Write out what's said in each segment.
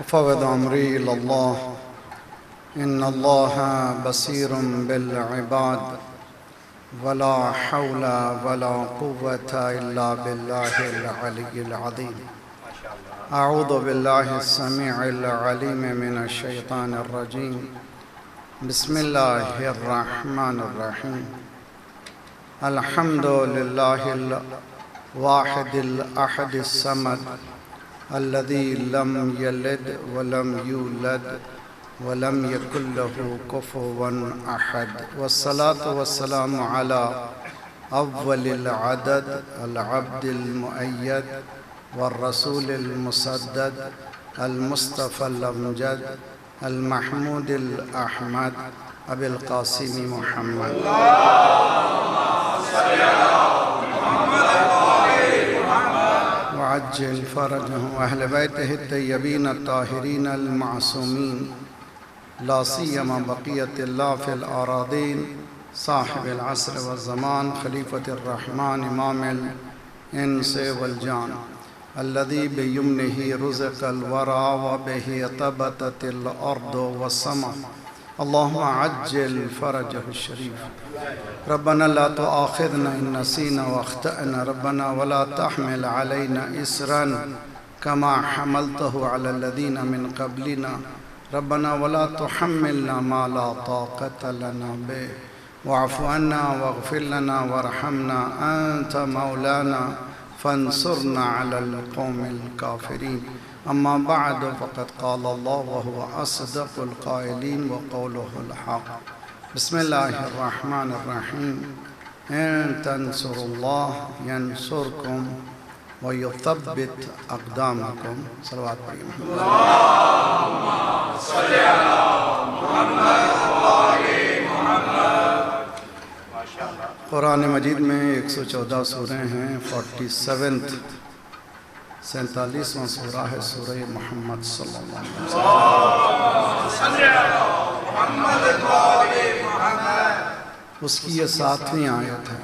فوض أمري إلى الله إن الله بصير بالعباد ولا حول ولا قوة إلا بالله العلي العظيم. أعوذ بالله السميع العليم من الشيطان الرجيم. بسم الله الرحمن الرحيم. الحمد لله الواحد الأحد الصمد الذي لم يلد ولم يولد ولم يكن له كفوا أحد، والصلاة والسلام على أول العدد العبد المؤيد والرسول المسدد المصطفى الأمجد المحمود الأحمد أبي القاسم محمد. وعجل فرجه وأهل بيته الطيبين الطاهرين المعصومين، لا سيما بقية الله في الأراضين، صاحب العصر والزمان، خليفة الرحمن، إمام الإنس والجان، الذي بيمنه رزق الورى وبه طبتت الأرض والسماء. اللهم عجل فرجه الشريف. ربنا لا تؤاخذنا إن نسينا واخطأنا، ربنا ولا تحمل علينا إسرا كما حملته على الذين من قبلنا، ربنا ولا تحملنا ما لا طاقة لنا به، واعف عنا واغفر لنا وارحمنا، أنت مولانا فانصرنا على القوم الكافرين. أما بعد، فقد قال الله وهو أصدق القائلين وقوله الحق. بسم الله الرحمن الرحيم. إن تنصروا الله ينصركم ويثبت أقدامكم. صلوات محمد. اللهم صل على محمد وآل محمد. قرآن مجید میں 114 سوریں ہیں. 47واں سورہ ہے سورہ محمد صلی اللہ علیہ وسلم. اس کی یہ 7ویں آیت ہے.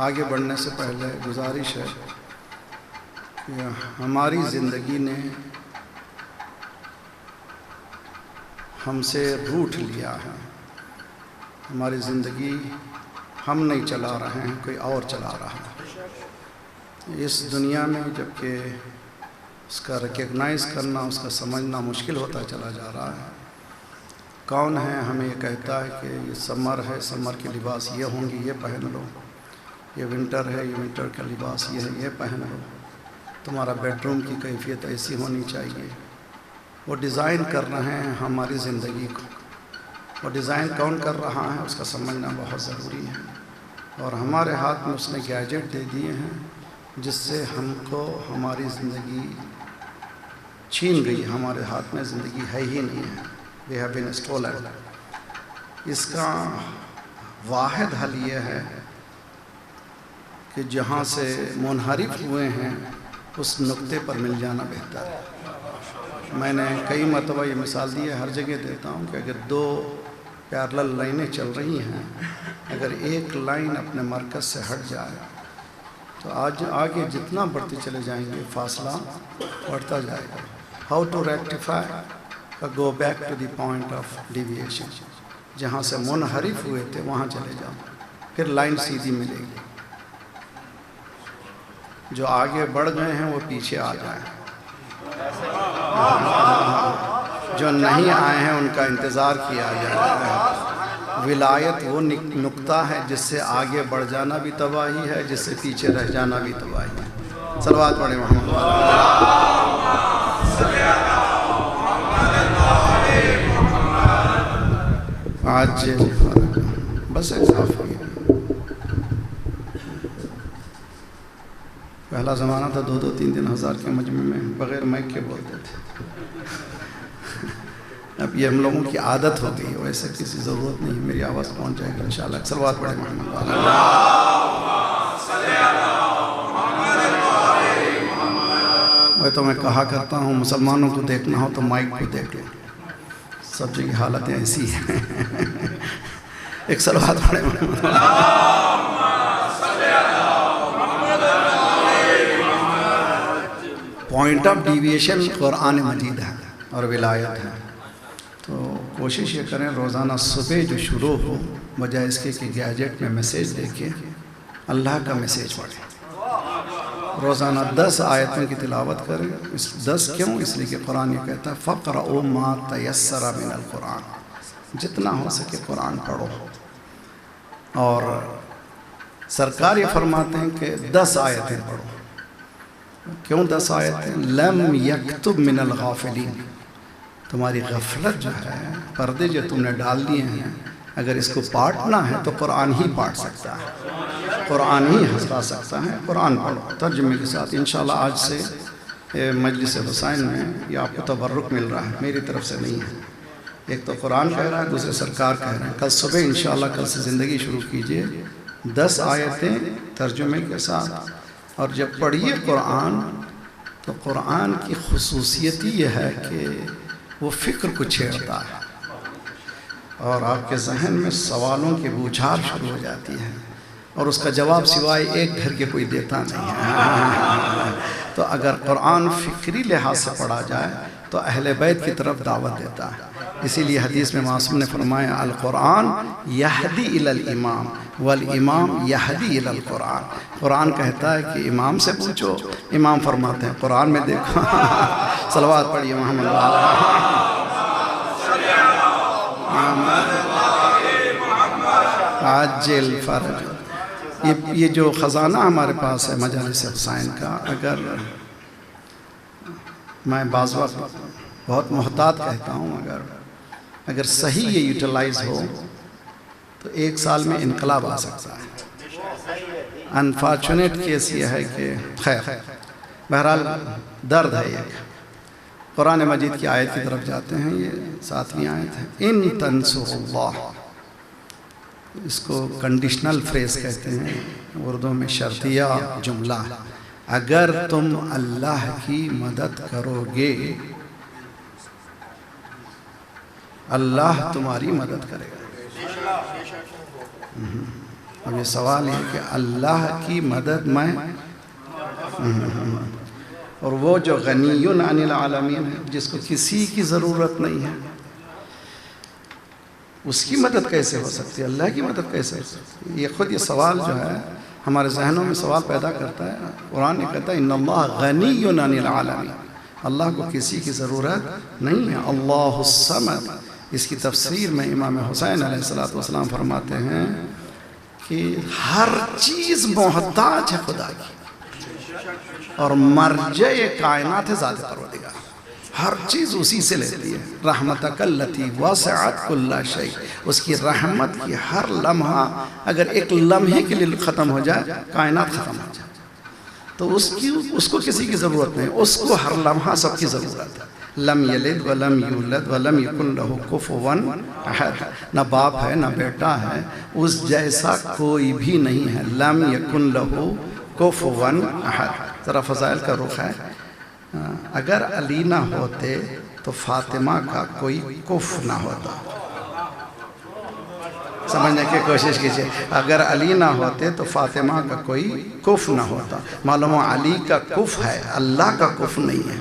آگے بڑھنے سے پہلے گزارش ہے کہ ہماری زندگی نے ہم سے روٹھ لیا ہے. ہماری زندگی ہم نہیں چلا رہے ہیں، کوئی اور چلا رہا ہے. اس دنیا میں جبکہ اس کا ریکگنائز کرنا، اس کا سمجھنا مشکل ہوتا چلا جا رہا ہے. کون ہے ہمیں یہ کہتا ہے کہ یہ سمر ہے، سمر کے لباس یہ ہوں گے، یہ پہن لو. یہ ونٹر ہے، یہ ونٹر کا لباس یہ ہے، یہ پہن لو. تمہارا بیڈ روم کی کیفیت ایسی ہونی چاہیے. وہ ڈیزائن کر رہے ہیں ہماری زندگی کو. وہ ڈیزائن کون کر رہا ہے اس کا سمجھنا بہت ضروری ہے. اور ہمارے ہاتھ میں اس نے گیجٹ دے دیے ہیں جس سے ہم کو ہماری زندگی چھین گئی. ہمارے ہاتھ میں زندگی ہے ہی نہیں ہے. we have been stolen. اس کا واحد حل یہ ہے کہ جہاں سے منحرف ہوئے ہیں اس نقطے پر مل جانا بہتر ہے. میں نے کئی مرتبہ یہ مثال دی ہے، ہر جگہ دیتا ہوں کہ اگر 2 پیرلل لائنیں چل رہی ہیں، اگر ایک لائن اپنے مرکز سے ہٹ جائے تو آگے جتنا بڑھتے چلے جائیں گے فاصلہ بڑھتا جائے گا. How to rectify, go back to the point of deviation. جہاں سے منحرف ہوئے تھے وہاں چلے جاؤ، پھر لائن سیدھی ملے گی. جو آگے بڑھ گئے ہیں وہ پیچھے آ جائیں، جو نہیں آئے ہیں ان کا انتظار کیا جائے. ولایت وہ نقطہ ہے جس سے آگے بڑھ جانا بھی تباہی ہے، جس سے پیچھے رہ جانا بھی تباہی ہے. صلوات پڑھیں محمد. آج بس اضاف ہو گیا. پہلا زمانہ تھا 2-2 3-3 ہزار کے مجمع میں بغیر مائک کے بولتے تھے. اب یہ ہم لوگوں کی عادت ہو گئی، ویسے کسی ضرورت نہیں. میری آواز پہنچ جائے گی انشاءاللہ. صلوات پڑھیں محمد. وہ تو میں کہا کرتا ہوں مسلمانوں کو دیکھنا ہو تو مائک کو دیکھ لو، سب جگہ حالتیں ایسی ہیں۔ ایک صلوات پڑھیں۔ پوائنٹ آف ڈیویشن قرآن مجید ہے اور ولایت ہے، تو کوشش یہ کریں روزانہ صبح جو شروع ہو، بجائے اس کے کہ گیجٹ میں میسیج دیکھیں، اللہ کا میسیج پڑھیں۔ روزانہ 10 آیتوں کی تلاوت کریں۔ 10 کیوں؟ اس لیے کہ قرآن یہ کہتا ہے فَقْرَؤُوا مَا تَيَسَّرَ مِنَ الْقُرْآنِ، جتنا ہو سکے قرآن پڑھو۔ اور سرکار یہ فرماتے ہیں کہ 10 آیتیں پڑھو۔ کیوں 10 آیتیں؟ لَمْ يَكْتُبْ مِنَ الْغَافِلِينَ، تمہاری غفلت جو ہے، پردے جو تم نے ڈال دیے ہیں، اگر اس کو پاٹنا ہے تو قرآن ہی پاٹ سکتا ہے، قرآن ہی ہنسا سکتا ہے۔ قرآن پڑھو ترجمے کے ساتھ۔ انشاءاللہ آج سے مجلس حسین میں یہ آپ کو تبرک مل رہا ہے، میری طرف سے نہیں ہے۔ ایک تو قرآن کہہ رہا ہے، دوسرے سرکار کہہ رہے ہیں۔ کل صبح انشاءاللہ کل سے زندگی شروع کیجئے 10 آیتیں ترجمے کے ساتھ، اور جب پڑھیے قرآن تو قرآن کی خصوصیت یہ ہے کہ وہ فکر کو چھیڑتا ہے اور آپ کے ذہن میں سوالوں کی بوچھار شروع ہو جاتی ہے، اور اس کا جواب سوائے ایک گھر کے کوئی دیتا نہیں ہے۔ تو اگر قرآن فکری لحاظ سے پڑھا جائے تو اہل بیت کی طرف دعوت دیتا ہے۔ اسی لیے حدیث میں معصوم نے فرمایا القرآن یہدی الی الامام والامام یہدی الی القرآن، قرآن کہتا ہے کہ امام سے پوچھو، امام فرماتے ہیں قرآن میں دیکھو۔ صلوات پڑھیے محمد عاجل فرج۔ یہ جو خزانہ ہمارے پاس ہے مجالس حسین کا، اگر میں بعض وقت بہت محتاط کہتا ہوں، اگر صحیح یہ یوٹیلائز ہو تو 1 سال میں انقلاب آ سکتا ہے۔ انفارچونیٹ کیس یہ ہے کہ خیر بہرحال درد ہے۔ ایک قرآن مجید کی آیت کی طرف جاتے ہیں، یہ 7ویں آیت ہے۔ ان تنصروا اللہ، اس کو کنڈیشنل فریز کہتے ہیں، اردو میں شرطیہ جملہ۔ اگر تم اللہ کی مدد کرو گے اللہ تمہاری مدد کرے گا۔ اب یہ سوال ہے کہ اللہ کی مدد میں، اور وہ جو غنی عن العالمین ہے، جس کو کسی کی ضرورت نہیں ہے، اس کی مدد کیسے ہو سکتی ہے؟ اللہ کی مدد کیسے ہو سکتی ہے؟ یہ خود یہ سوال جو ہے ہمارے ذہنوں میں سوال پیدا کرتا ہے۔ قرآن نے کہتا ہے ان اللہ غنی عن العالمین، اللہ کو کسی کی ضرورت نہیں ہے۔ اللہ الصمد، اس کی تفسیر میں امام حسین علیہ السلام فرماتے ہیں کہ ہر چیز محتاج ہے خدا کی، اور مرجع کائنات ہے ذات پروردگار، ہر چیز اسی سے لیتی ہے۔ رحمتک التی وسعت کل شیء، اس کی رحمت کی ہر لمحہ اگر ایک لمحے کے لیے ختم ہو جائے کائنات ختم ہو جائے، تو اس کو کسی کی ضرورت نہیں، اس کو ہر لمحہ سب کی ضرورت ہے۔ لم یلد ولم یولد ولم یکن لہ کفوا احد، نہ باپ ہے نہ بیٹا ہے، اس جیسا کوئی بھی نہیں ہے۔ لم یکن لہ کفوا احد۔ ذرا فضائل کا رخ ہے، اگر علی نہ ہوتے تو فاطمہ کا کوئی کف نہ ہوتا۔ سمجھنے کی کوشش کیجئے، اگر علی نہ ہوتے تو فاطمہ کا کوئی کف نہ ہوتا۔ معلوم علی کا کف ہے، اللہ کا کف نہیں ہے۔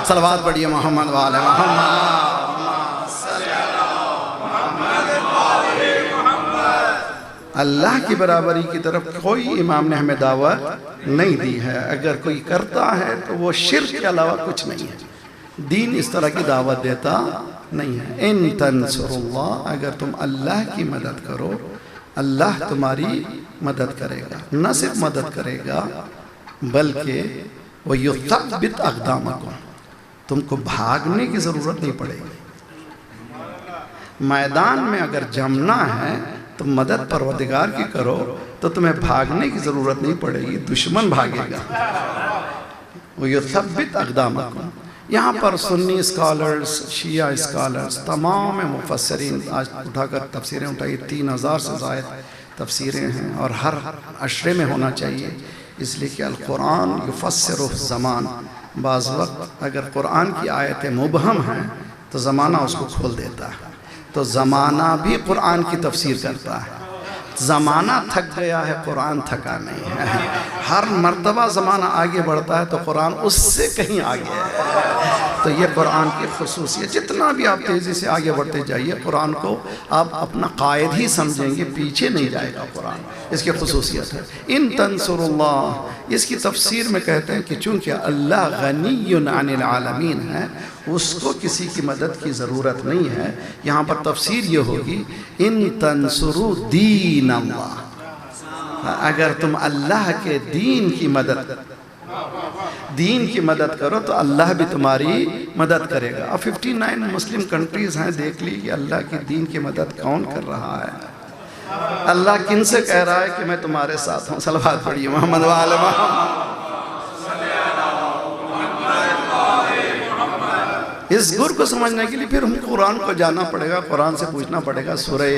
صلوات پڑھیے محمد وآل محمد۔ اللہ کی برابری کی طرف کوئی امام نے ہمیں دعوت نہیں دی ہے، اگر کوئی کرتا ہے تو وہ شرک کے علاوہ کچھ نہیں ہے۔ دین اس طرح کی دعوت دیتا نہیں ہے۔ ان تنصروا اللہ، اگر تم اللہ کی مدد کرو اللہ تمہاری مدد کرے گا، نہ صرف مدد کرے گا بلکہ وَيُثَبِّتْ أَقْدَامَكُمْ، تم کو بھاگنے کی ضرورت نہیں پڑے گی۔ میدان میں اگر جمنا ہے تو مدد پروردگار کی کرو تو تمہیں بھاگنے کی ضرورت نہیں پڑے گی، دشمن بھاگے گا۔ وَيُثَبِّتْ أَقْدَامَكُمْ، یہاں پر سنی اسکالرز، شیعہ اسکالرز، تمام مفسرین آج اٹھا کر تفسیریں اٹھائی، 3000 سے زائد تفسیریں ہیں، اور ہر عشرے میں ہونا چاہیے۔ اس لیے کہ القرآن یفسر الزمان، بعض وقت اگر قرآن کی آیتیں مبہم ہیں تو زمانہ اس کو کھول دیتا ہے، تو زمانہ بھی قرآن کی تفسیر کرتا ہے۔ زمانہ تھک گیا ہے، قرآن تھکا نہیں ہے۔ ہر مرتبہ زمانہ آگے بڑھتا ہے تو قرآن اس سے کہیں آگے ہے۔ تو یہ قرآن کی خصوصیت، جتنا بھی آپ تیزی سے آگے بڑھتے جائیے قرآن کو آپ اپنا قائد ہی سمجھیں گے، پیچھے نہیں جائے گا قرآن، اس کی خصوصیت ہے۔ ان تنصر اللہ، اس کی تفسیر میں کہتے ہیں کہ چونکہ اللہ غنی عن العالمین ہے، اس کو کسی کی مدد کی ضرورت نہیں ہے۔ یہاں پر تفسیر یہ ہوگی ان تنصروا دین اللہ، اگر تم اللہ کے دین کی مدد کرو تو اللہ بھی تمہاری مدد کرے گا۔ اب 59 مسلم کنٹریز ہیں، دیکھ لی کہ اللہ کی دین کی مدد کون کر رہا ہے؟ اللہ کن سے کہہ رہا ہے کہ میں تمہارے ساتھ ہوں؟ صلوات پڑھیے محمد وآل محمد۔ اس گر کو سمجھنے کے لیے پھر ہم قرآن کو جانا پڑے گا، قرآن سے پوچھنا پڑے گا۔ سورہ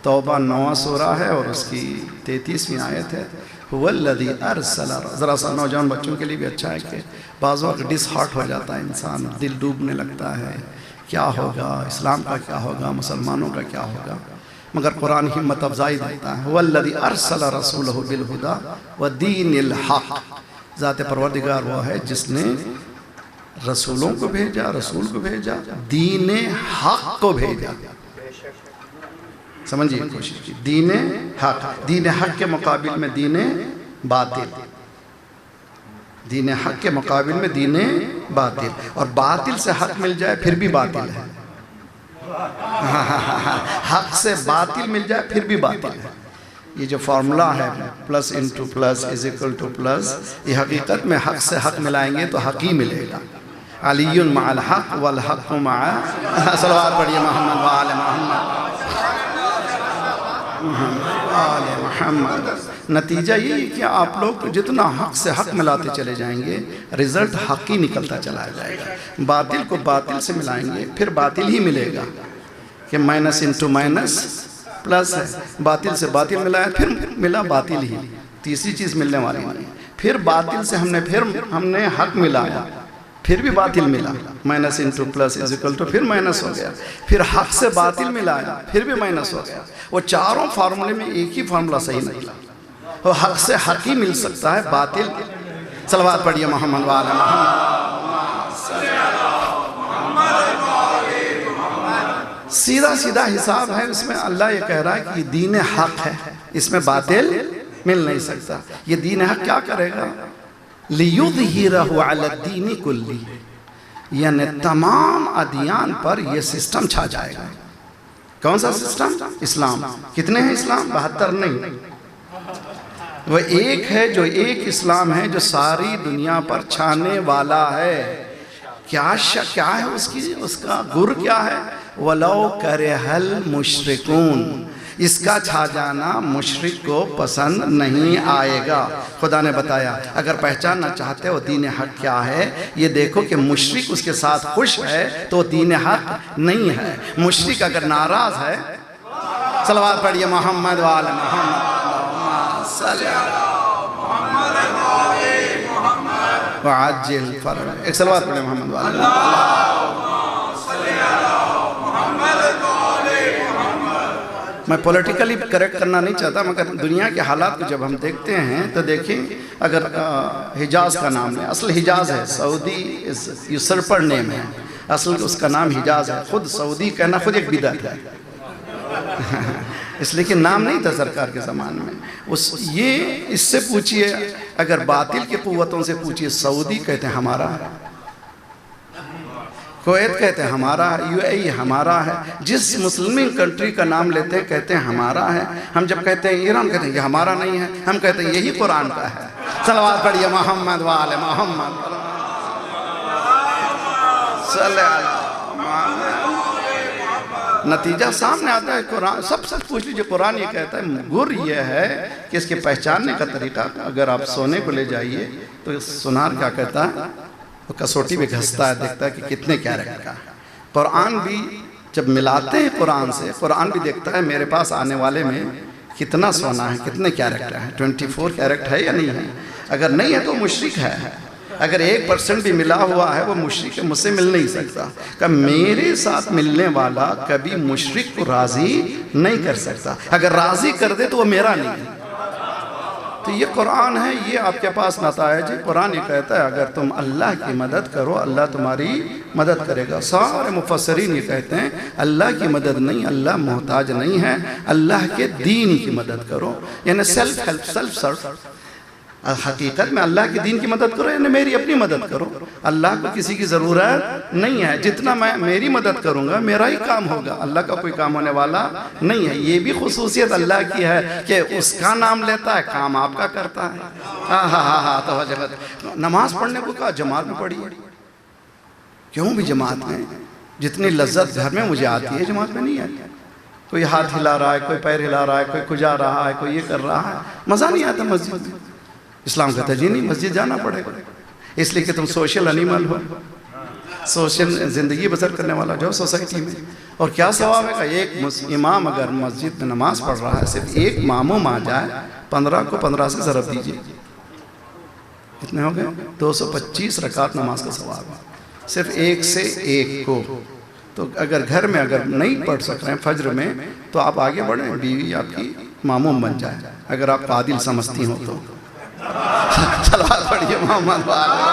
توبہ 9واں سورہ ہے اور اس کی 33ویں آیت ہے۔ هو الذی ارسل، ذرا سا نوجوان بچوں کے لیے بھی اچھا ہے کہ بعض وقت ڈس ہارٹ ہو جاتا ہے انسان، دل ڈوبنے لگتا ہے، کیا ہوگا، اسلام کا کیا ہوگا، مسلمانوں کا کیا ہوگا، مگر قرآن ہمت افزائی دیتا ہے۔ هو الذی ارسل رسولہ بالہدی ودین الحق، ذات پروردگار وہ ہے جس نے رسولوں کو بھیجا، رسول کو بھیجا، دین حق کو بھیجا۔ سمجھیے کوشش کی، دین حق، دین حق کے مقابل میں دین باطل، دین حق کے مقابل میں دین باطل، اور باطل سے حق مل جائے پھر بھی باطل ہے، حق سے باطل مل جائے پھر بھی باطل ہے۔ یہ جو فارمولا ہے plus into plus is equal two plus, یہ حقیقت میں حق سے حق ملائیں گے تو حق ہی ملے گا۔ علی مع الحق والحق مع، صلوات پڑھیے محمد وآل محمد آل محمد۔ نتیجہ یہ کہ آپ لوگ جتنا حق سے حق ملاتے چلے جائیں گے رزلٹ حق ہی نکلتا چلا جائے گا۔ باطل کو باطل سے ملائیں گے پھر باطل ہی ملے گا، کہ مائنس انٹو مائنس پلس ہے، باطل سے باطل ملایا پھر ملا باطل ہی، تیسری چیز ملنے والی نہیں۔ پھر باطل سے ہم نے حق ملایا پھر بھی باطل ملا، minus into plus is equal to, پھر مائنس ہو گیا، پھر حق سے باطل ملایا پھر بھی مائنس ہو گیا۔ وہ چاروں فارمولے میں ایک ہی فارمولہ صحیح نکلا، وہ حق سے حق ہی مل سکتا ہے، باطل، صلوات پڑھیے محمد وآل محمد۔ سیدھا سیدھا حساب ہے، اس میں اللہ یہ کہہ رہا ہے کہ یہ دین حق ہے، اس میں باطل مل نہیں سکتا۔ یہ دین حق کیا کرے گا؟ لِيُظْهِرَهُ عَلَى الدِّينِ كُلِّهِ، یعنی تمام ادیان پر یہ سسٹم چھا جائے گا۔ کون سا سسٹم؟ اسلام۔ کتنے ہیں اسلام؟ 72 نہیں، وہ ایک ہے جو ایک اسلام ہے جو ساری دنیا پر چھانے والا ہے۔ کیا ہے اس کا گر کیا ہے؟ وَلَوْ كَرِهَ الْمُشْرِكُونَ، اس کا چھا جانا مشرک کو پسند نہیں آئے گا۔ خدا نے بتایا اگر پہچاننا چاہتے ہو دین حق کیا ہے، یہ دیکھو کہ مشرک اس کے ساتھ خوش ہے تو دین حق نہیں ہے۔ مشرک اگر ناراض ہے، صلوات پڑھیے محمد وآل محمد صلی وعجل فرج، ایک صلوات پڑھیے محمد وآل محمد۔ میں پولیٹیکلی کریکٹ کرنا نہیں چاہتا، مگر دنیا کے حالات کو جب ہم دیکھتے ہیں تو دیکھیں، اگر حجاز کا نام ہے، اصل حجاز ہے، سعودی یوسرپر نیم ہے، اصل اس کا نام حجاز ہے، خود سعودی کہنا خود ایک بدعت ہے، اس لیے کہ نام نہیں تھا سرکار کے زمان میں۔ اس سے پوچھئے، اگر باطل کی قوتوں سے پوچھئے، سعودی کہتے ہیں ہمارا ہے، کویت کہتے ہیں ہمارا ہے، یو اے ای ہمارا ہے، جس مسلم کنٹری کا نام لیتے ہیں کہتے ہیں ہمارا ہے۔ ہم جب کہتے ہیں ایران کہتے ہیں یہ ہمارا نہیں ہے، ہم کہتے ہیں یہی قرآن کا ہے۔ صلوات پڑھیے محمد وآل محمد صلی اللہ محمد۔ نتیجہ سامنے آتا ہے، قرآن سب پوچھ لیجئے، قرآن یہ کہتا ہے، گر یہ ہے کہ اس کے پہچاننے کا طریقہ، اگر آپ سونے کو لے جائیے تو سونار کیا کہتا ہے، وہ کسوٹی بھی گھستا ہے، دیکھتا ہے کہ کتنے کیریکٹر کا۔ قرآن بھی جب ملاتے ہیں قرآن سے، قرآن بھی دیکھتا ہے میرے پاس آنے والے میں کتنا سونا ہے، کتنے کیریکٹر ہیں، 24 کیریکٹر ہے یا نہیں ہے۔ اگر نہیں ہے تو مشرک ہے، اگر 1% بھی ملا ہوا ہے وہ مشرک ہے، مجھ سے مل نہیں سکتا، کہ میرے ساتھ ملنے والا کبھی مشرک کو راضی نہیں کر سکتا، اگر راضی کر دے تو وہ میرا نہیں ہے۔ تو یہ قرآن ہے، یہ آپ کے پاس نتائج ہے۔ قرآن یہ کہتا ہے اگر تم اللہ کی مدد کرو اللہ تمہاری مدد کرے گا۔ سارے مفسرین یہ کہتے ہیں اللہ کی مدد نہیں، اللہ محتاج نہیں ہے، اللہ کے دین کی مدد کرو، یعنی سیلف ہیلپ، سیلف سرف۔ حقیقت میں اللہ کے دین کی مدد کرو یعنی میری اپنی مدد کرو، اللہ کو کسی کی ضرورت نہیں ہے، جتنا میں میری مدد کروں گا میرا ہی کام ہوگا، اللہ کا کوئی کام ہونے والا نہیں ہے۔ یہ بھی خصوصیت اللہ کی ہے کہ اس کا نام لیتا ہے، کام آپ کا کرتا ہے۔ ہاں توجہ، نماز پڑھنے کو کہا جماعت میں پڑھی، کیوں بھی جماعت میں جتنی لذت گھر میں مجھے آتی ہے جماعت میں نہیں آتی۔ کوئی ہاتھ ہلا رہا ہے، کوئی پیر ہلا رہا ہے، کوئی کھجا رہا ہے، کوئی یہ کر رہا ہے، مزہ نہیں آتا مسجد میں۔ اسلام کہتا ہے جی نہیں، مسجد جانا پڑے گا، اس لیے کہ تم سوشل انیمل ہو، سوشل زندگی بسر کرنے والا جو سوسائٹی میں۔ اور کیا ثواب ہے کہ ایک امام اگر مسجد میں نماز پڑھ رہا ہے، صرف ایک ماموم آ جائے، 15 کو 15 سے ضرب دیجئے، کتنے ہو گئے؟ 225 رکعت نماز کا ثواب ہے، صرف ایک سے ایک کو۔ تو اگر گھر میں اگر نہیں پڑھ سک رہے ہیں فجر میں تو آپ آگے بڑھیں، بیوی آپ کی ماموم بن جائے، اگر آپ عادل سمجھتی ہو تو۔ صلوات پڑھیے محمد والے۔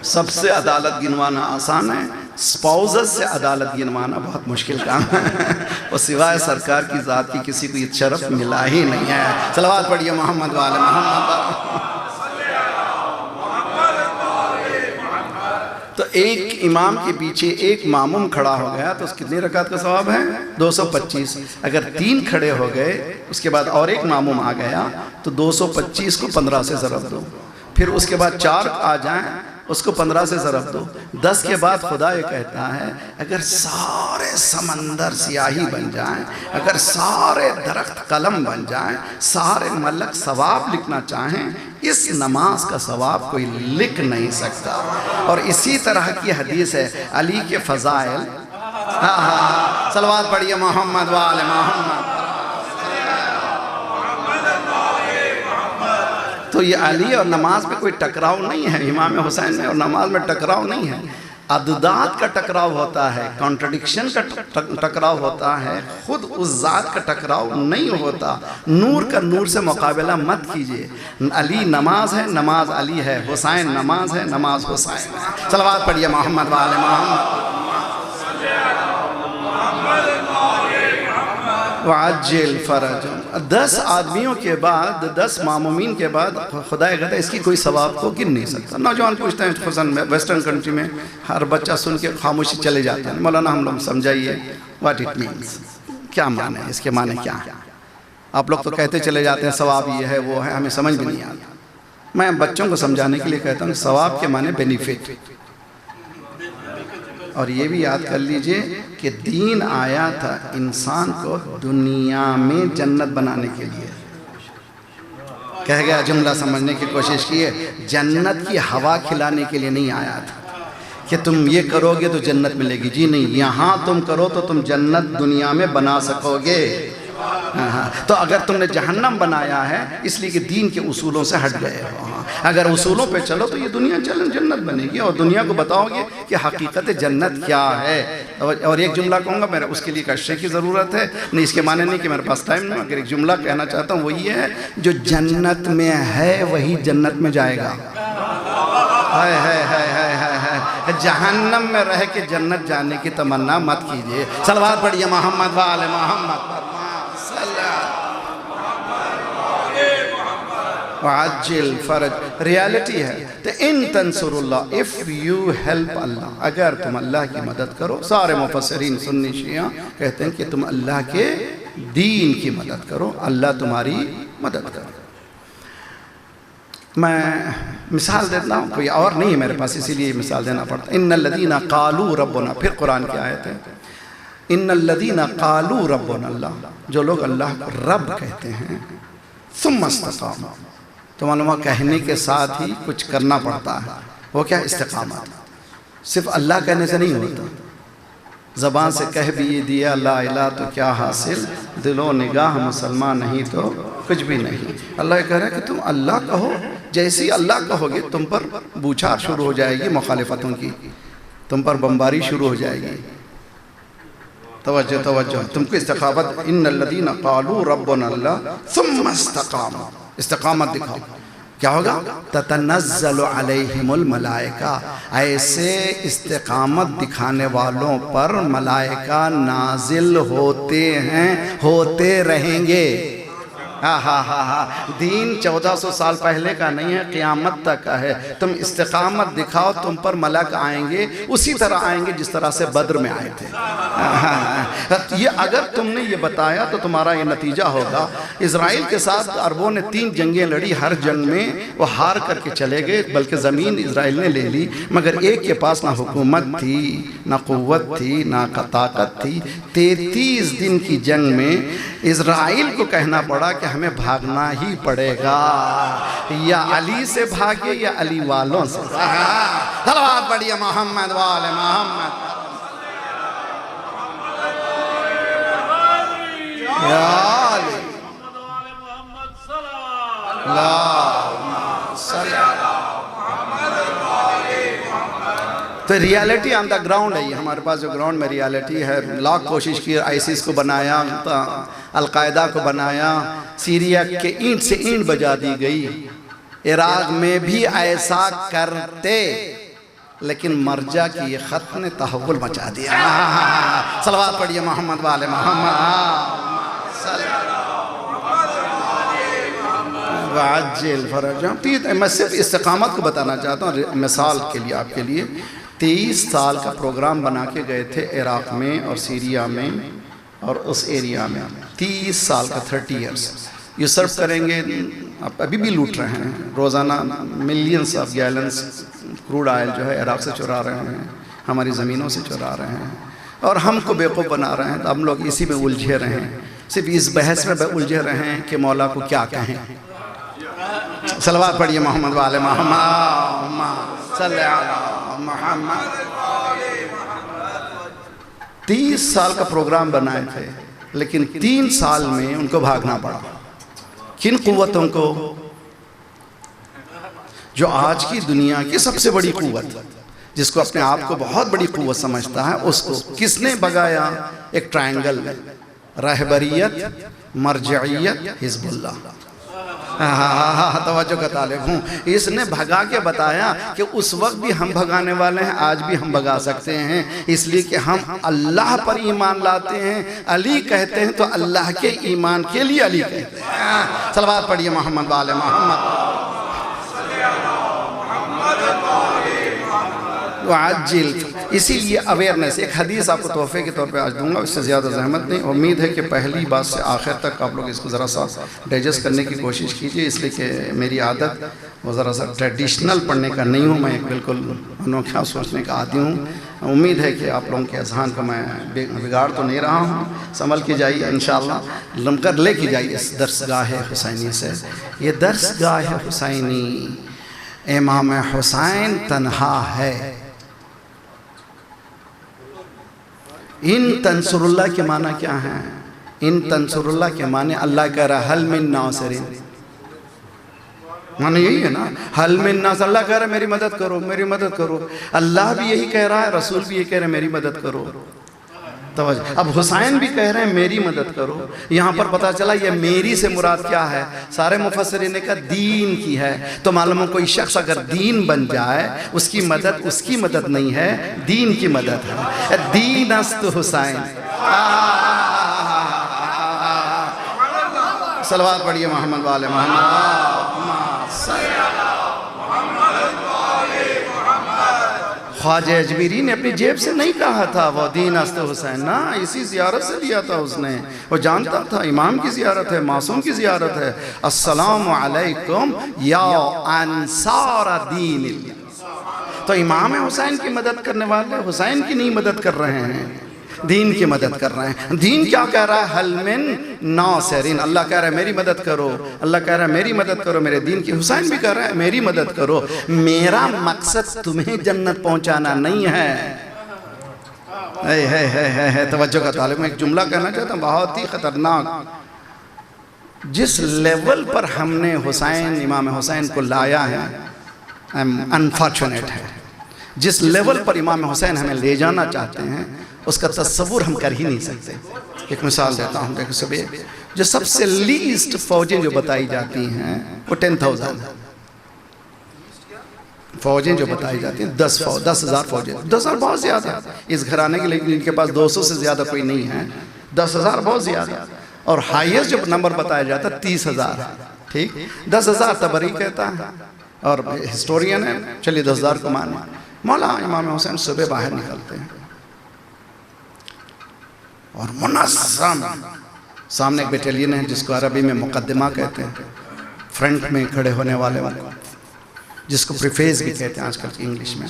سب سے عدالت گنوانا آسان ہے، سپاؤزز سے عدالت گنوانا بہت مشکل کام ہے، اور سوائے سرکار کی ذات کی کسی کو یہ شرف ملا ہی نہیں ہے۔ صلوات پڑھیے محمد والے محمد والے۔ تو ایک امام کے پیچھے ایک ماموم کھڑا ہو گیا تو اس کتنی رکعت کا ثواب ہے؟ 225۔ اگر 3 کھڑے ہو گئے اس کے بعد اور ایک ماموم آ گیا تو 225 کو 15 سے ضرب دو، پھر اس کے بعد 4 آ جائیں اس کو 15 سے ضرب دو، 10 کے بعد خدا یہ کہتا ہے اگر سارے سمندر سیاہی بن جائیں، اگر سارے درخت قلم بن جائیں، سارے ملک ثواب لکھنا چاہیں، اس نماز کا ثواب کوئی لکھ نہیں سکتا۔ اور اسی طرح کی حدیث ہے علی کے فضائل، صلوات پڑھیے محمد وآل محمد۔ تو یہ علی اور نماز میں کوئی ٹکراؤ نہیں ہے، امام حسین میں اور نماز میں ٹکراؤ نہیں ہے، عددات کا ٹکراؤ ہوتا ہے، کانٹرڈکشن کا ٹکراؤ ہوتا ہے، خود اس ذات کا ٹکراؤ نہیں ہوتا۔ نور کا نور سے مقابلہ مت کیجئے، علی نماز ہے، نماز علی ہے، حسین نماز ہے، نماز حسین ہے۔ صلوات پڑھیے محمد وآل محمد۔ وعجل فرج، 10 آدمیوں کے بعد 10 معمومین کے بعد خدا کہتا ہے اس کی کوئی ثواب کو گن نہیں سکتا۔ نوجوان پوچھتے ہیں خصوصاً ویسٹرن کنٹری میں ہر بچہ سن کے خاموشی چلے جاتے ہیں، مولانا ہم لوگ سمجھائیے واٹ اٹ مینس، کیا معنی ہے اس کے، معنی کیا ہے؟ آپ لوگ تو کہتے چلے جاتے ہیں ثواب یہ ہے وہ ہے، ہمیں سمجھ بھی نہیں آتا۔ میں بچوں کو سمجھانے کے لیے کہتا ہوں ثواب کے معنی بینیفٹ، اور یہ بھی یاد کر لیجئے کہ دین آیا تھا انسان کو دنیا میں جنت بنانے کے لیے۔ کہہ گیا جملہ سمجھنے کی کوشش کیے، جنت کی ہوا کھلانے کے لیے نہیں آیا تھا کہ تم یہ کرو گے تو جنت ملے گی، جی نہیں، یہاں تم کرو تو تم جنت دنیا میں بنا سکو گے۔ تو اگر تم نے جہنم بنایا ہے اس لیے کہ دین کے اصولوں سے ہٹ گئے ہو، اگر اصولوں پہ چلو تو یہ دنیا جنت بنے گی، اور دنیا کو بتاؤ گے کہ حقیقت جنت کیا ہے۔ اور ایک جملہ کہوں گا، میرے اس کے لیے کشے کی ضرورت ہے نہیں، اس کے معنی نہیں کہ میرے پاس ٹائم نہیں، اگر ایک جملہ کہنا چاہتا ہوں وہ یہ ہے جو جنت میں ہے وہی جنت میں جائے گا۔ جہنم میں رہ کے جنت جانے کی تمنا مت کیجئے۔ صلوات پڑھیے محمد وآل محمد۔ وعجل فرج، ریالٹی ہے تو ان تنصر اللہ، if you help اللہ، اگر تم اللہ کی مدد کرو، سارے مفسرین سنی شیعہ کہتے ہیں کہ تم اللہ کے دین کی مدد کرو، اللہ تمہاری مدد کرو۔ میں مثال دیتا ہوں، کوئی اور نہیں ہے میرے پاس اسی لیے مثال دینا پڑتا ہے۔ ان الذین قالوا ربنا، پھر قرآن کی آیت ہے، ان الذین قالوا ربنا اللہ، جو لوگ اللہ کو رب کہتے ہیں، ثم استقاموا، تو معلومہ کہنے کے ساتھ ہی کچھ کرنا پڑتا ہے، وہ کیا؟ استقامت۔ صرف اللہ کہنے سے نہیں ہوتا، زبان سے کہہ بھی یہ دیا لا الہ تو کیا حاصل، دل و نگاہ مسلمان نہیں تو کچھ بھی نہیں۔ اللہ کہہ رہا ہے کہ تم اللہ کہو، جیسی اللہ کہو گے تم پر بوچھار شروع ہو جائے گی مخالفتوں کی، تم پر بمباری شروع ہو جائے گی۔ توجہ توجہ، تم کو استقامت، ان الذین قالوا ربنا اللہ ثم استقاموا، استقامت دکھاؤ، کیا ہوگا؟ تتنزل علیہم الملائکہ، ایسے استقامت دکھانے والوں پر ملائکہ نازل ہوتے ہیں، ہوتے رہیں گے۔ دین 1400 سال پہلے کا نہیں ہے، قیامت تک کا ہے۔ تم استقامت دکھاؤ، تم پر ملک آئیں گے، اسی طرح آئیں گے جس طرح سے بدر میں آئے تھے۔ یہ اگر تم نے یہ بتایا تو تمہارا یہ نتیجہ ہوگا۔ اسرائیل کے ساتھ عربوں نے 3 جنگیں لڑی، ہر جنگ میں وہ ہار کر کے چلے گئے، بلکہ زمین اسرائیل نے لے لی، مگر ایک کے پاس نہ حکومت تھی، نہ قوت تھی، نہ طاقت تھی۔ 33 دن کی جنگ میں اسرائیل کو کہنا پڑا کہ ہمیں بھاگنا ہی پڑے گا، یا علی سے بھاگے یا علی والوں سے۔ صلوات پڑھیے محمد وآل محمد۔ یا علی تو ریالٹی آن دا گراؤنڈ ہے، یہ ہمارے پاس جو گراؤنڈ میں ریالٹی ہے۔ لاکھ کوشش کی، آئیسس کو بنایا، القاعدہ کو بنایا، سیریا کے اینٹ سے اینٹ بجا دی گئی، عراق میں بھی ایسا کرتے، لیکن مرجع کی یہ خط نے تحول مچا دیا۔ صلوات پڑھیے محمد والے محمد۔ وعجل فرجهم۔ میں صرف استقامت کو بتانا چاہتا ہوں مثال کے لیے، آپ کے لیے۔ 23 سال کا پروگرام بنا کے گئے تھے عراق میں اور سیریا میں اور اس ایریا میں، 30 سال کا، 30 ایئرس۔ یہ سرف کریں گے، ابھی بھی لوٹ رہے ہیں، روزانہ ملینز آف گیلنز کروڈ آئل جو ہے عراق سے چرا رہے ہیں، ہماری زمینوں سے چرا رہے ہیں، اور ہم کو بیوقوف بنا رہے ہیں۔ تو ہم لوگ اسی میں الجھے رہے ہیں، صرف اس بحث میں الجھے رہے ہیں کہ مولا کو کیا کہیں۔ صلوات پڑھیے محمد والے محمد، صلی علی محمد۔ 30 سال کا پروگرام بنائے تھے، لیکن 3 سال میں ان کو بھاگنا پڑا۔ کن قوتوں کو؟ جو آج کی دنیا کی سب سے بڑی قوت، جس کو اپنے آپ کو بہت بڑی قوت سمجھتا ہے، اس کو کس نے بھگایا؟ ایک ٹرائنگل میں، رہبریت، مرجعیت، حزب اللہ۔ توجہ کا طالب ہوں۔ اس نے بھگا کے بتایا کہ اس وقت بھی ہم بھگانے والے ہیں، آج بھی ہم بھگا سکتے ہیں، اس لیے کہ ہم اللہ پر ایمان لاتے ہیں۔ علی کہتے ہیں تو اللہ کے ایمان کے لیے علی کہتے ہیں۔ صلوات پڑھیے محمد والے محمد۔ وعجل، اسی لیے اویئرنس۔ ایک حدیث آپ کو تحفے کے طور پہ آج دوں گا، اس سے زیادہ زحمت نہیں۔ امید ہے کہ پہلی بات سے آخر تک آپ لوگ اس کو ذرا سا ڈائجسٹ کرنے کی کوشش کیجئے، اس لیے کہ میری عادت وہ ذرا سا ٹریڈیشنل پڑھنے کا نہیں ہوں، میں ایک بالکل انوکھا سوچنے کا عادی ہوں۔ امید ہے کہ آپ لوگوں کے اذہان کو میں بگاڑ تو نہیں رہا ہوں، سنبھل کے جائیے انشاءاللہ، لم کر لے کے جائیے اس درسگاہ حسینی سے۔ یہ درسگاہ حسینی، امام حسین تنہا ہے۔ ان تنصر اللہ کے معنی کیا ہیں؟ ان تنصر اللہ کے معنی اللہ کہہ رہا ہے حل من ناصرین، معنی یہی ہے نا، حل من ناصر، اللہ کہہ رہا ہے میری مدد کرو، میری مدد کرو۔ اللہ بھی یہی کہہ رہا ہے، رسول بھی یہی کہہ رہے ہیں میری مدد کرو۔ توجہ، اب حسین بھی کہہ رہے ہیں میری مدد کرو۔ یہاں پر پتا چلا یہ میری سے مراد کیا ہے؟ سارے مفسرین نے کہا دین کی ہے۔ تو معلوم کوئی شخص اگر دین بن جائے، اس کی مدد نہیں ہے، دین کی مدد ہے۔ دین است حسین۔ صلوات پڑھیے محمد والے محمد۔ خواجہ اجمیری نے اپنی جیب سے نہیں کہا تھا وہ دین است حسین، نا، اسی زیارت سے لیا تھا اس نے۔ وہ جانتا تھا امام کی زیارت ہے، معصوم کی زیارت ہے۔ السلام علیکم یا انصار دین اللہ۔ تو امام حسین کی مدد کرنے والے حسین کی نہیں مدد کر رہے ہیں، دین کی مدد کر رہے ہیں۔ دین کیا کہہ رہا ہے؟ حل من ناصرین، اللہ کہہ رہا ہے میری مدد کرو، اللہ کہہ رہا ہے میری مدد کرو میرے دین کی۔ حسین بھی کہہ رہا ہے میری مدد کرو۔ میرا مقصد تمہیں جنت پہنچانا نہیں ہے، توجہ کا طالب، میں ایک جملہ کہنا چاہتا ہوں بہت ہی خطرناک. جس لیول پر ہم نے حسین، امام حسین کو لایا ہے، انفارچونیٹ ہے. جس لیول پر امام حسین ہمیں لے جانا چاہتے ہیں اس کا تصور ہم کر ہی نہیں سکتے. ایک مثال دیتا ہوں، دیکھیں سبھی، جو سب سے لیسٹ فوجیں جو بتائی جاتی ہیں وہ 10,000 فوجیں جو بتائی جاتی ہیں، 10,000 فوجیں. 10,000 بہت زیادہ ہے اس گھرانے کے لیے، ان کے پاس 200 سے زیادہ کوئی نہیں ہے. 10,000 بہت زیادہ. اور ہائیسٹ جو نمبر بتایا جاتا ہے 30,000. ٹھیک، 10,000 تبری کہتا ہے اور ہسٹورین ہے. چلیے 10,000 کو مان. مولا امام حسین صبح باہر نکلتے ہیں اور منظم سامنے ایک بیٹیلین ہے جس کو عربی میں مقدمہ کہتے ہیں، فرنٹ میں کھڑے ہونے والے جس کو پریفیس بھی کہتے ہیں آج کل کی انگلش میں،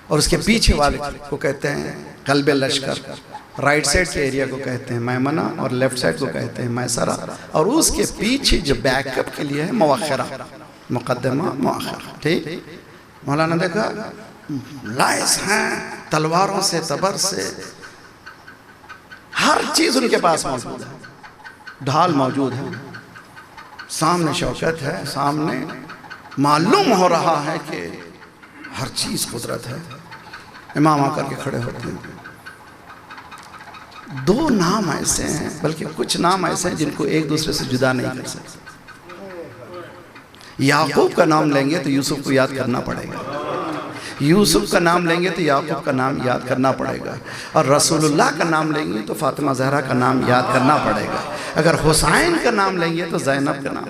اور اس کے پیچھے والے کو کہتے ہیں قلب لشکر. رائٹ سائڈ کے ایریا کو کہتے ہیں میمنہ اور لیفٹ سائڈ کو کہتے ہیں میسرہ، اور اس کے پیچھے جو بیک اپ کے لیے ہے مؤخرہ، مقدمہ مؤخرہ. ٹھیک، مولانا دیکھا لائس ہیں تلواروں سے، تبر سے، ہر چیز ان کے پاس موجود ہے. ڈھال موجود ہے، سامنے شوکت ہے، سامنے معلوم ہو رہا ہے کہ ہر چیز قدرت ہے. امام آ کر کے کھڑے ہوتے ہیں. 2 نام ایسے ہیں، بلکہ کچھ نام ایسے ہیں جن کو ایک دوسرے سے جدا نہیں کر سکتے. یعقوب کا نام لیں گے تو یوسف کو یاد کرنا پڑے گا، یوسف کا نام لیں گے تو یعقوب کا نام یاد کرنا پڑے گا، اور رسول اللہ کا نام لیں گے تو فاطمہ زہرا کا نام یاد کرنا پڑے گا. اگر حسین کا نام لیں گے تو زینب کا نام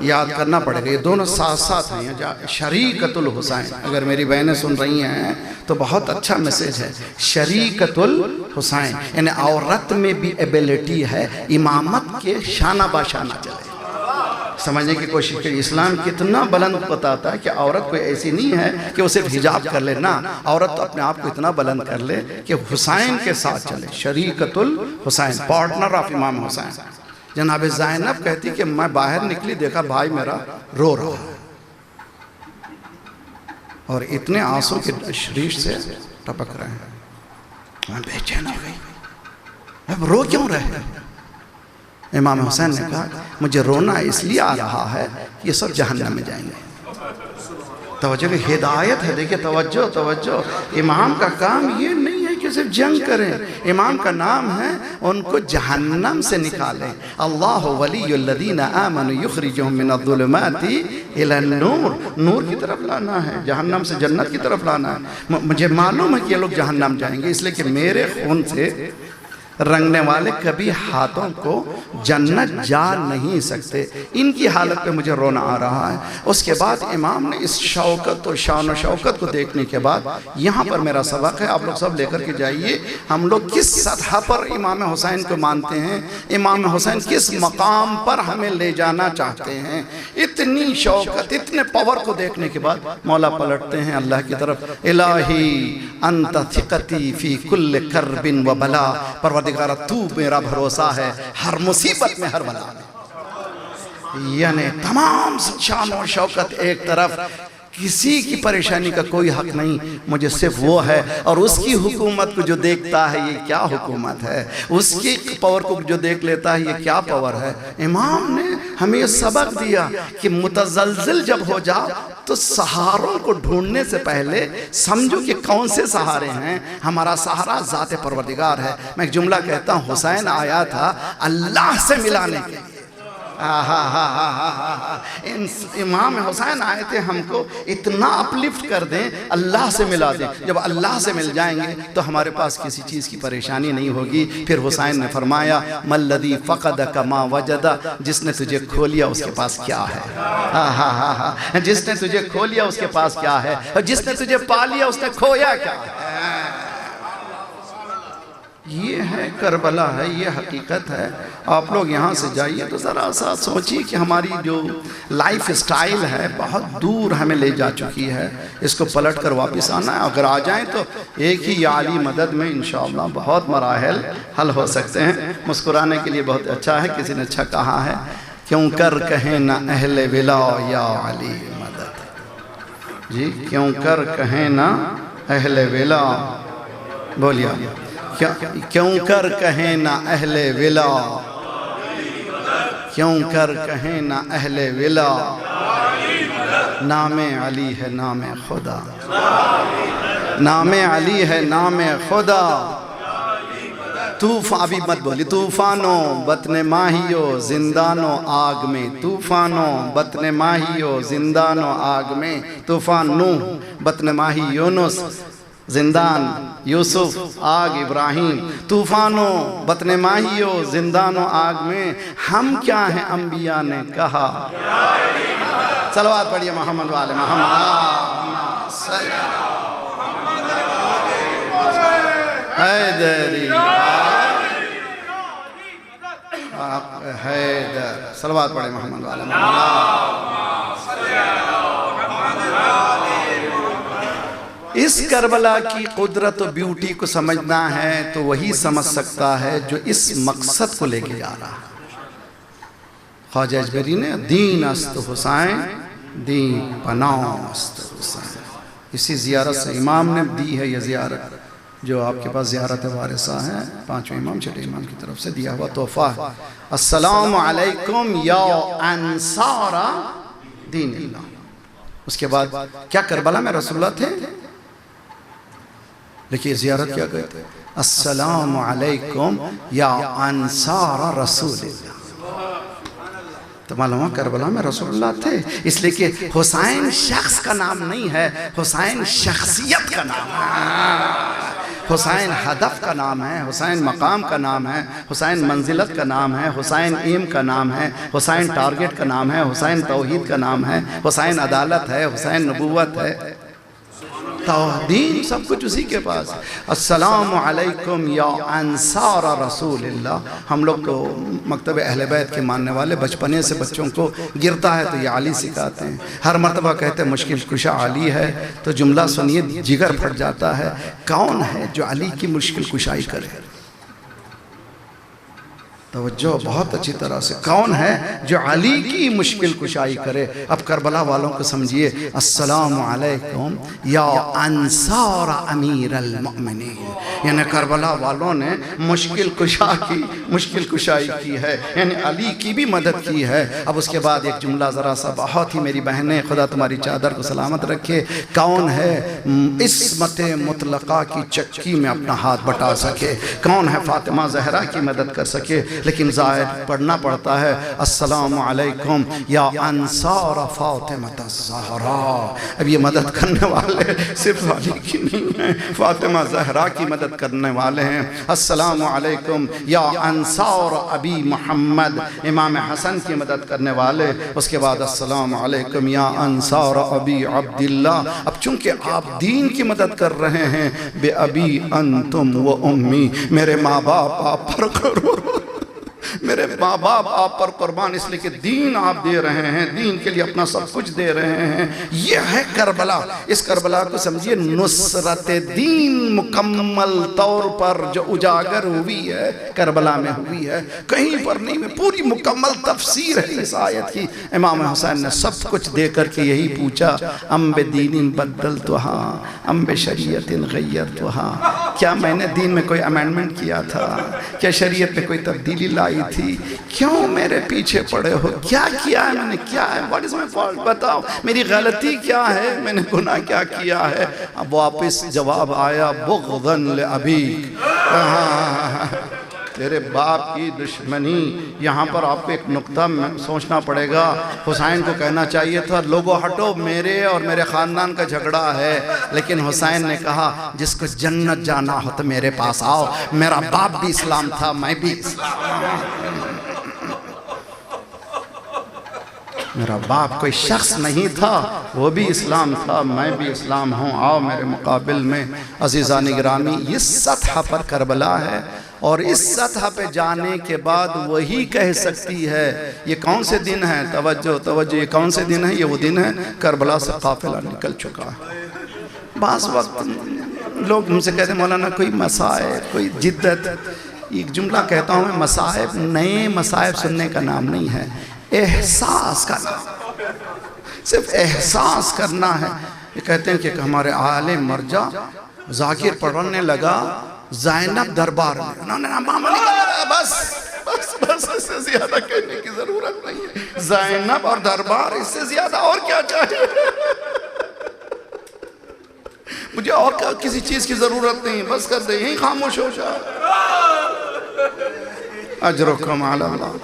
یاد کرنا پڑے گا. یہ دونوں ساتھ ساتھ ہیں، شریکت الحسین. اگر میری بہنیں سن رہی ہیں تو بہت اچھا میسیج ہے. شریکت الحسین یعنی عورت میں بھی ایبیلٹی ہے امامت کے شانہ باشانہ چلے. سمجھنے کی کوشش کری. اسلام کتنا بلند بتاتا ہے کہ عورت کوئی ایسی نہیں ہے کہ وہ صرف حجاب کر لے، نہ، عورت اپنے آپ کو اتنا بلند کر لے کہ حسین کے ساتھ چلے. شریکت الحسین، پارٹنر آف امام حسین. جناب زینب کہتی کہ میں باہر نکلی، دیکھا بھائی میرا رو رہا ہے اور اتنے آنسو کے شریش سے ٹپک رہے ہیں. میں بے چین ہو گئی، اب رو کیوں رہے؟ امام حسین نے کہا مجھے رونا اس لیے آ رہا ہے کہ یہ سب جہنم میں جائیں گے. توجہ کی ہدایت ہے. دیکھیں توجہ. امام کا کام یہ نہیں ہے کہ صرف جنگ کریں. امام کا نام ہے ان کو جہنم سے نکالیں. اللہ ولی الذین آمنوا یخرجہم من الظلمات الی النور. نور کی طرف لانا ہے، جہنم سے جنت کی طرف لانا ہے. مجھے معلوم ہے کہ یہ لوگ جہنم جائیں گے، اس لیے کہ میرے خون سے رنگنے والے کبھی ہاتھوں کو جنت جا نہیں سکتے. ان کی حالت پہ مجھے رونا آ رہا ہے. اس کے بعد امام نے اس شوکت و شان و شوکت کو دیکھنے کے بعد، یہاں پر میرا سبق ہے، آپ لوگ سب لے کر کے جائیے. ہم لوگ کس سطح پر امام حسین کو مانتے ہیں، امام حسین کس مقام پر ہمیں لے جانا چاہتے ہیں. اتنی شوکت، اتنے پاور کو دیکھنے کے بعد مولا پلٹتے ہیں اللہ کی طرف. الہی انت ثقتی فی کل کرب و بلا. پروردگارہ تو میرا بھروسہ ہے ہر مصیبت میں، ہر بلا میں. یعنی تمام شان و شوکت ایک طرف، کسی کی پریشانی کا کوئی حق نہیں، مجھے صرف وہ ہے. اور اس کی حکومت کو جو دیکھتا ہے یہ کیا حکومت ہے، اس کی پاور کو جو دیکھ لیتا ہے یہ کیا پاور ہے. امام نے ہمیں یہ سبق دیا کہ متزلزل جب ہو جا تو سہاروں کو ڈھونڈنے سے پہلے سمجھو کہ کون سے سہارے ہیں. ہمارا سہارا ذات پروردگار ہے. میں ایک جملہ کہتا ہوں، حسین آیا تھا اللہ سے ملانے کے لیے. امام حسین آئے تھے ہم کو اتنا اپلفٹ کر دیں، اللہ سے ملا دیں. جب اللہ سے مل جائیں گے تو ہمارے پاس کسی چیز کی پریشانی نہیں ہوگی. پھر حسین نے فرمایا مَلَّذِي فَقَدَكَ مَا وَجَدَ. جس نے تجھے کھو لیا اس کے پاس کیا ہے، جس نے تجھے کھو لیا اس کے پاس کیا ہے، اور جس نے تجھے پا لیا اس نے کھویا کیا ہے. یہ ہے کربلا ہے، یہ حقیقت ہے. آپ لوگ یہاں سے جائیے تو ذرا سا سوچیے کہ ہماری جو لائف اسٹائل ہے بہت دور ہمیں لے جا چکی ہے. اس کو پلٹ کر واپس آنا ہے. اگر آ جائیں تو ایک ہی یا علی مدد میں انشاءاللہ بہت مراحل حل ہو سکتے ہیں. مسکرانے کے لیے بہت اچھا ہے. کسی نے اچھا کہا ہے، کیوں کر کہیں نہ اہل ولا یا علی مدد. جی کیوں کر کہیں نہ اہل ولا بولیا کیوں کر کہیں نہ اہل ولا، کیوں کر کہیں نہ اہل ولا، نام علی ہے نام خدا، نام علی ہے نام خدا۔ طوفان ابھی مت بولی، طوفانوں بطن ماہیوں زندانوں آگ میں، طوفانوں بطن ماہیوں زندانوں آگ میں، طوفان نوح بطن ماہی یونس زندان یوسف آگ ابراہیم، طوفانوں بطن ماہیوں زندانوں آگ میں، ہم کیا ہیں انبیاء نے کہا۔ صلوات پڑھیے محمد والے محمد حیدری حیدر، صلوات پڑھے محمد والے محمد۔ اس کربلا کی قدرت و بیوٹی کو سمجھنا ہے تو وہی سمجھ سکتا ہے جو اس مقصد کو لے کے جا رہا ہے۔ خواجہ اجمیری نے دین است حسین دین پناہ است حسین، اسی زیارت سے امام نے دی ہے یہ زیارت جو آپ کے پاس زیارت وارثہ ہے، پانچویں امام چھٹے امام کی طرف سے دیا ہوا تحفہ ہے۔ السلام علیکم یا انصار دین اللہ۔ اس کے بعد کیا کربلا میں رسول اللہ تھے؟ لیکن زیارت کیا کہتے ہیں؟ السلام علیکم یا انصار رسول اللہ۔ تو معلوم ہے کربلا میں رسول اللہ تھے، اس لیے کہ حسین شخص کا نام نہیں ہے، حسین شخصیت کا نام ہے، حسین ہدف کا نام ہے، حسین مقام کا نام ہے، حسین منزلت کا نام ہے، حسین ایم کا نام ہے، حسین ٹارگٹ کا نام ہے، حسین توحید کا نام ہے، حسین عدالت ہے، حسین نبوت ہے، دین سب کچھ اسی کے پاس ہے۔ السلام علیکم یا انصار رسول اللہ۔ ہم لوگ تو مکتب اہل بیت کے ماننے والے بچپنے سے بچوں کو گرتا ہے تو یہ علی سکھاتے ہیں، ہر مرتبہ کہتے ہیں مشکل کشا علی ہے، تو جملہ سنیے جگر پھٹ جاتا ہے۔ کون ہے جو علی کی مشکل کشائی کرے؟ توجہ بہت اچھی طرح سے، کون ہے جو علی کی مشکل کشائی کرے؟ اب کربلا والوں کو سمجھیے، السلام علیکم یا انصار امیر المؤمنین، یعنی کربلا والوں نے مشکل کشائی کی ہے، یعنی علی کی بھی مدد کی ہے۔ اب اس کے بعد ایک جملہ ذرا سا بہت ہی، میری بہنیں خدا تمہاری چادر کو سلامت رکھے، کون ہے عصمت مطلقہ کی چکی میں اپنا ہاتھ بٹا سکے؟ کون ہے فاطمہ زہرا کی مدد کر سکے؟ لیکن زائد پڑھنا پڑتا ہے السلام علیکم یا انصار فاطمہ الزہرا۔ اب یہ مدد کرنے والے صرف علی کی نہیں ہیں، فاطمہ زہرا کی مدد کرنے والے ہیں۔ السلام علیکم یا انصار ابی محمد، امام حسن کی مدد کرنے والے۔ اس کے بعد السلام علیکم یا انصار ابی عبداللہ۔ اب چونکہ آپ دین کی مدد کر رہے ہیں، بے ابی انتم و امی، میرے ماں باپ آپ پر کرو، میرے ماں باپ آپ پر قربان، اس لیے کہ دین آپ دے رہے ہیں، دین کے لیے اپنا سب کچھ دے رہے ہیں۔ یہ ہے کربلا۔ اس کربلا کو سمجھیے نصرت دین مکمل طور پر جو اجاگر ہوئی ہے کربلا میں ہوئی ہے، کہیں پر نہیں میں، پوری مکمل تفسیر ہے اس آیت کی۔ امام حسین نے سب کچھ دے کر کے یہی پوچھا، ام بدین بدلتہا ام بشریعت غیرتہا، کیا میں نے دین میں کوئی امینڈمنٹ کیا تھا؟ کیا شریعت میں کوئی تبدیلی لائی تھی؟ کیوں میرے پیچھے پڑے ہو؟ کیا کیا ہے میں نے؟ کیا ہے؟ What is my fault? بتاؤ میری غلطی کیا ہے؟ میں نے گناہ کیا کیا ہے؟ اب واپس جواب آیا، بغضاً لأبیک، تیرے باپ کی دشمنی۔ یہاں پر آپ کو ایک نقطہ سوچنا پڑے گا، حسین کو کہنا چاہیے تھا لوگو ہٹو، میرے اور میرے خاندان کا جھگڑا ہے، لیکن حسین نے کہا جس کو جنت جانا ہو تو میرے پاس آؤ، میرا باپ بھی اسلام تھا، میں بھی اسلام، میرا باپ کوئی شخص نہیں تھا، وہ بھی اسلام تھا، میں بھی اسلام ہوں، آؤ میرے مقابل میں۔ عزیزان گرامی، یہ سطح پر کربلا ہے، اور اس سطح پہ جانے کے بعد وہی کہہ سکتی ہے یہ کون سے دن ہیں؟ توجہ توجہ، یہ کون سے دن ہیں؟ یہ وہ دن ہیں کربلا سے قافلہ نکل چکا ہے۔ بعض وقت لوگ ہم سے کہتے ہیں مولانا کوئی مصائب، کوئی جدت، ایک جملہ کہتا ہوں میں، مصائب نئے مصائب سننے کا نام نہیں ہے، احساس کا نام، صرف احساس کرنا ہے۔ یہ کہتے ہیں کہ ہمارے عالم مرجع ذاکر پڑھنے لگا زینب دربار میں، انہوں نے ماما نکالا، بس بس بس اس سے زیادہ کہنے کی ضرورت نہیں ہے، زینب اور دربار، اس سے زیادہ اور کیا چاہیے؟ مجھے اور کسی چیز کی ضرورت نہیں، بس کر دے، یہیں خاموش ہو جا۔ اجرکم علی اللہ۔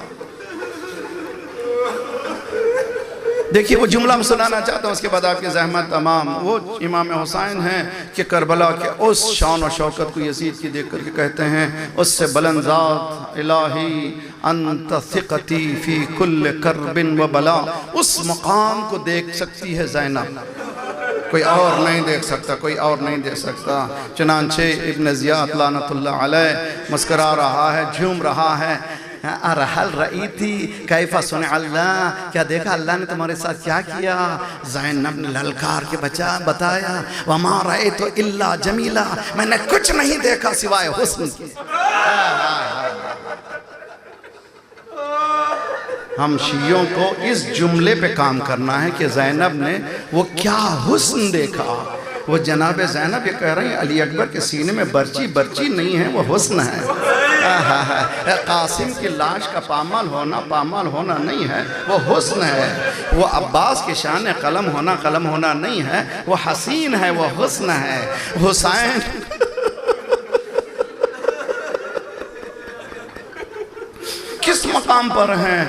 دیکھیے وہ جملہ میں سنانا چاہتا ہوں، اس کے بعد آپ کی زحمت تمام۔ وہ امام حسین ہیں کہ کربلا کے اس شان و شوکت کو یزید کی دیکھ کر کے کہتے ہیں، اس سے بلند ذات الہی انت ثقتی فی کل کرب و بلا، اس مقام کو دیکھ سکتی ہے زینب، کوئی اور نہیں دیکھ سکتا، کوئی اور نہیں دیکھ سکتا۔ چنانچہ ابن زیاد لعنت اللہ علیہ مسکرا رہا ہے، جھوم رہا ہے، ارحل رئیتی کیفہ سنع اللہ، کیا دیکھا اللہ نے تمہارے ساتھ کیا کیا؟ زینب نے للکار کے بتایا، وما رأیتو الا جمیلا، میں نے کچھ نہیں دیکھا سوائے حسن کی۔ ہم شیعوں کو اس جملے پہ کام کرنا ہے کہ زینب نے وہ کیا حسن دیکھا۔ وہ جناب زینب یہ کہہ رہے ہیں علی اکبر کے سینے میں برچی نہیں ہے، وہ حسن ہے۔ قاسم کی لاش کا پامال ہونا نہیں ہے، وہ حسن ہے۔ وہ عباس کی شان قلم ہونا نہیں ہے، وہ حسین ہے، وہ حسن ہے۔ حسین کس مقام پر ہیں؟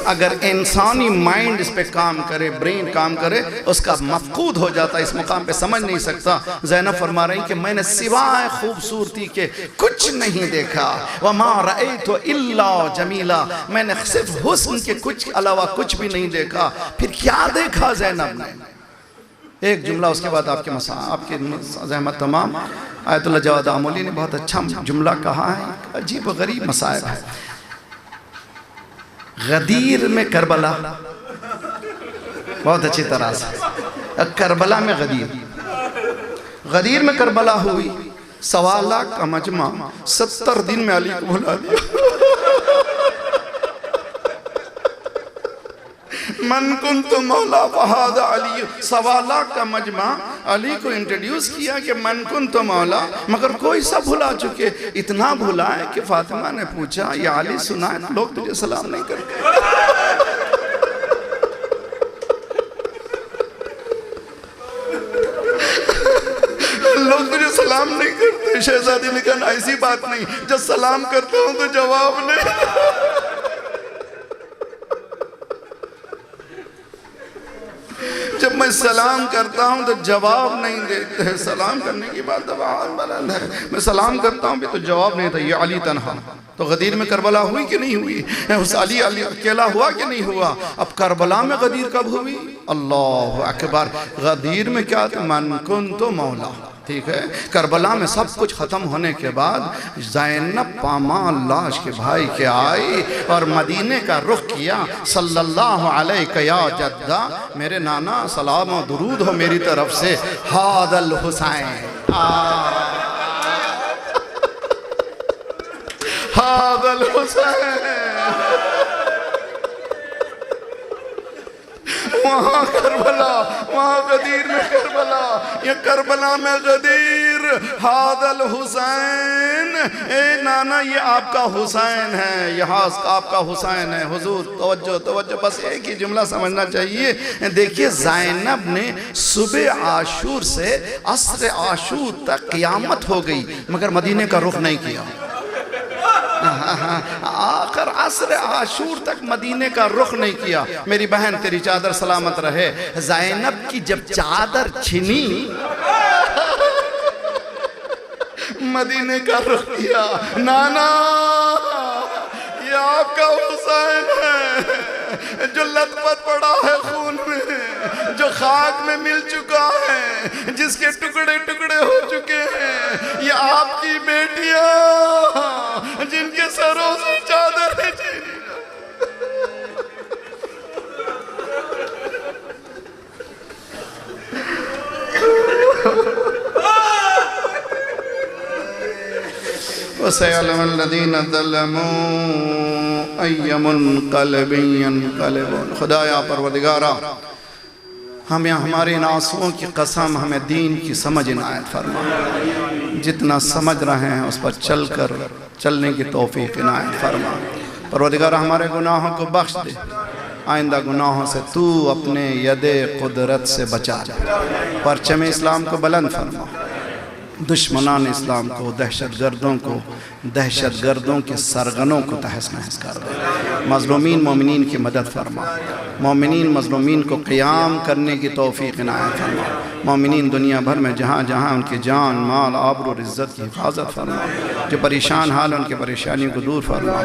اگر انسانی مائنڈ اس پہ کام کرے، برین کام کرے، اس کا مفقود ہو جاتا ہے، اس مقام پہ سمجھ نہیں سکتا۔ زینب فرما رہی کہ میں نے سوائے خوبصورتی کے کچھ نہیں دیکھا، وما رأیت الا جمیلا، میں نے صرف حسن کے کچھ علاوہ کچھ بھی نہیں دیکھا۔ پھر کیا دیکھا زینب نے؟ ایک جملہ، اس کے بعد آپ کی زحمت تمام۔ آیت اللہ جواد آمولی نے بہت اچھا جملہ کہا ہے، عجیب و غریب مسائل ہے۔ غدیر میں کربلا، بہت اچھی طرح سے کربلا میں غدیر میں کربلا ہوئی، 1.25 لاکھ کا مجمع 70 دن میں علی کو بھلا دیا۔ من کنت مولا فہذا علی، 1.25 لاکھ کا مجمع علی کو انٹروڈیوس کیا کہ من کنت مولا، مگر کوئی سب بھلا چکے، اتنا بھلا ہے کہ فاطمہ نے پوچھا یا علی سنا ہے لوگ تجھے سلام نہیں کرتے، لوگ تجھے سلام نہیں کرتے۔ شہزادی نے کہا ایسی بات نہیں، جب سلام کرتا ہوں تو جواب نہیں۔ جب میں سلام کرتا ہوں تو جواب نہیں دیتے، سلام کرنے کی بات دبان بلند ہے، میں سلام کرتا ہوں بھی تو جواب نہیں تھا۔ یہ علی تنہا، تو غدیر میں کربلا ہوئی کہ نہیں ہوئی؟ اس علی اکیلا ہوا کہ نہیں ہوا؟ اب کربلا میں غدیر کب ہوئی؟ اللہ اکبر۔ غدیر میں کیا تھا؟ من کنت مولا، ٹھیک ہے۔ کربلا میں سب کچھ ختم ہونے کے بعد زینب پامال لاش کے بھائی کے آئی اور مدینے کا رخ کیا۔ صلی اللہ علیہ یا جدہ، میرے نانا سلام و درود ہو میری طرف سے، ھذا الحسین، ھذا الحسین۔ وہاں کربلا، وہاں غدیر میں کربلا، یہ کربلا میں غدیر، ھذا الحسین، اے نانا یہ آپ کا حسین ہے، یہاں آپ کا حسین ہے۔ حضور توجہ، بس ایک ہی جملہ سمجھنا چاہیے۔ دیکھیے زینب نے صبح عاشور سے عصر عاشور تک قیامت ہو گئی مگر مدینے کا رخ نہیں کیا۔ آخر عصر عاشور تک مدینے کا رخ نہیں کیا۔ میری بہن تیری چادر سلامت رہے، زینب کی جب چادر چھنی مدینے کا رخ کیا۔ نانا یہ آپ کا حسین ہے جو لت پت پڑا ہے خون میں، جو خاک میں مل چکا ہے، جس کے ٹکڑے ٹکڑے ہو چکے ہیں۔ یہ آپ کی بیٹیاں جن کے سروں سے چادر ہے چھینی۔ وَسَيَعْلَمَ الَّذِينَ ظَلَمُوا أَيَّ مُنْقَلَبٍ يَنْقَلِبُونَ۔ خدایا پروردگارا ہمیں ہمارے ان آنسوؤں کی قسم ہمیں دین کی سمجھ عنایت فرما، جتنا سمجھ رہے ہیں اس پر چل کر چلنے کی توفیق عنایت فرما۔ پروردگار ہمارے گناہوں کو بخش دے، آئندہ گناہوں سے تو اپنے ید قدرت سے بچا دے، پرچم اسلام کو بلند فرما، دشمنان اسلام کو، دہشت گردوں کے سرغنوں کو تہس نہس کر دے، مظلومین مومنین کی مدد فرما، مومنین مظلومین کو قیام کرنے کی توفیق عنایت فرما، مومنین دنیا بھر میں جہاں جہاں ان کی جان مال آبرو اور عزت کی حفاظت فرما، جو پریشان حال ان کی پریشانیوں کو دور فرما،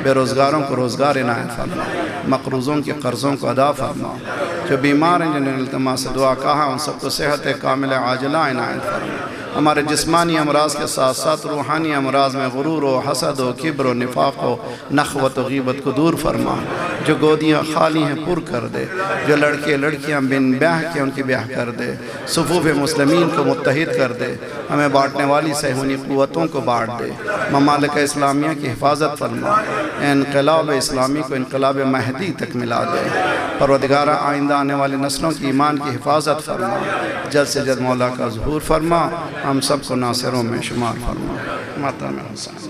بے روزگاروں کو روزگار عنایت فرما، مقروضوں کے قرضوں کو ادا فرما، جو بیمار ہیں جنہیں التماس سے دعا کہا ان سب کو صحت کامل عاجلہ عنایت فرما، ہمارے جسمانی امراض کے ساتھ ساتھ روحانی امراض میں غرور و حسد و کبر و نفاق و نخوت و غیبت کو دور فرما، جو گودیاں خالی ہیں پر کر دے، جو لڑکیاں بن بیاہ کے ان کی بیاہ کر دے، صفوف مسلمین کو متحد کر دے، ہمیں بانٹنے والی صہیونی قوتوں کو بانٹ دے، ممالک اسلامیہ کی حفاظت فرما، انقلاب اسلامی کو انقلاب مہدی تک ملا دے، پروردگارہ آئندہ آنے والی نسلوں کی ایمان کی حفاظت فرما، جلد سے جلد مولا کا ظہور فرما، ہم سب کو ناصروں میں شمار فرما۔ ماتم حسین